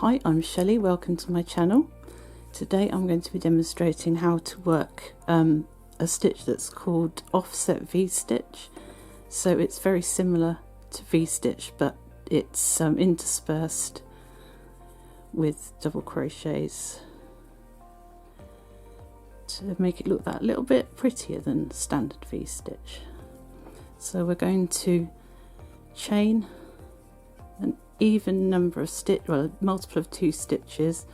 Hi, I'm Shelley, welcome to my channel. Today I'm going to be demonstrating how to work a stitch that's called offset V-stitch. So it's very similar to V-stitch, but it's interspersed with double crochets to make it look that little bit prettier than standard V-stitch. So we're going to chain an even number of stitches, well, a multiple of 2 stitches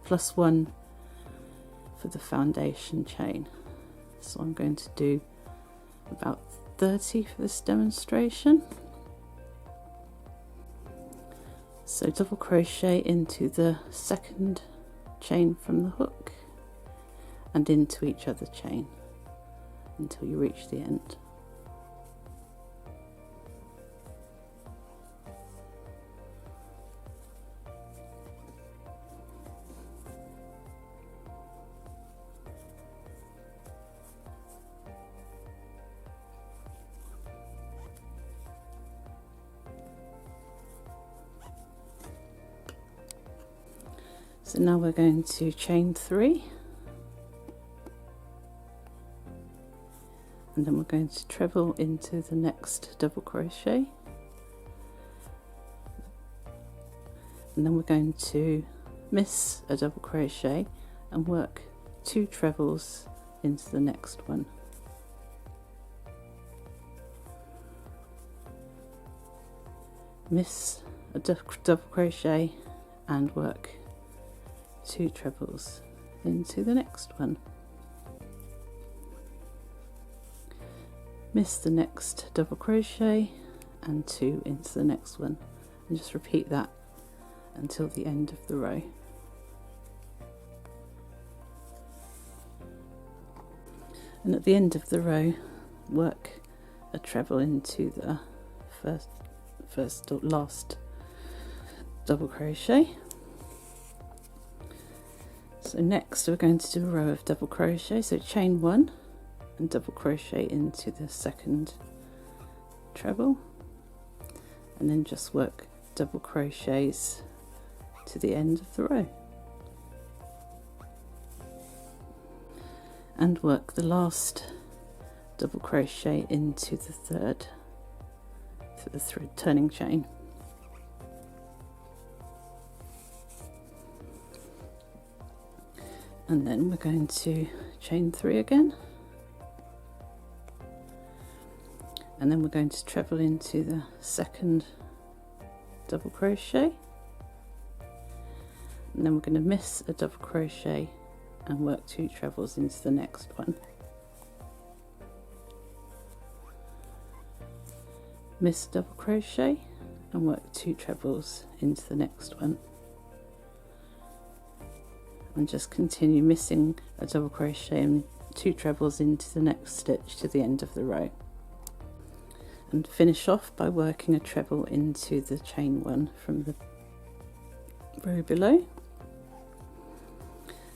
plus 1 for the foundation chain. So I'm going to do about 30 for this demonstration. So double crochet into the second chain from the hook and into each other chain until you reach the end. So now we're going to chain 3, and then we're going to treble into the next double crochet, and then we're going to miss a double crochet and work 2 trebles into the next one. Miss a double crochet and work 2 trebles into the next one. Miss the next double crochet and 2 into the next one, and just repeat that until the end of the row. And at the end of the row, work a treble into the last double crochet. So next we're going to do a row of double crochet, so chain 1 and double crochet into the second treble, and then just work double crochets to the end of the row, and work the last double crochet into the third for the thread turning chain. And then we're going to chain 3 again, and then we're going to treble into the second double crochet, and then we're going to miss a double crochet and work 2 trebles into the next one. Miss a double crochet and work 2 trebles into the next one, and just continue missing a double crochet and 2 trebles into the next stitch to the end of the row, and finish off by working a treble into the chain 1 from the row below.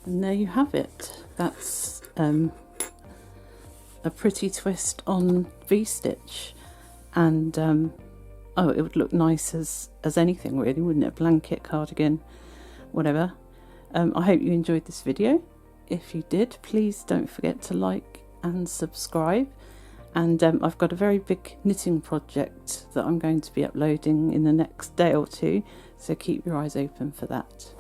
And there you have it. That's a pretty twist on V-stitch, and oh, it would look nice as anything really, wouldn't it? Blanket, cardigan, whatever. I hope you enjoyed this video. If you did, please don't forget to like and subscribe. And I've got a very big knitting project that I'm going to be uploading in the next day or 2, so keep your eyes open for that.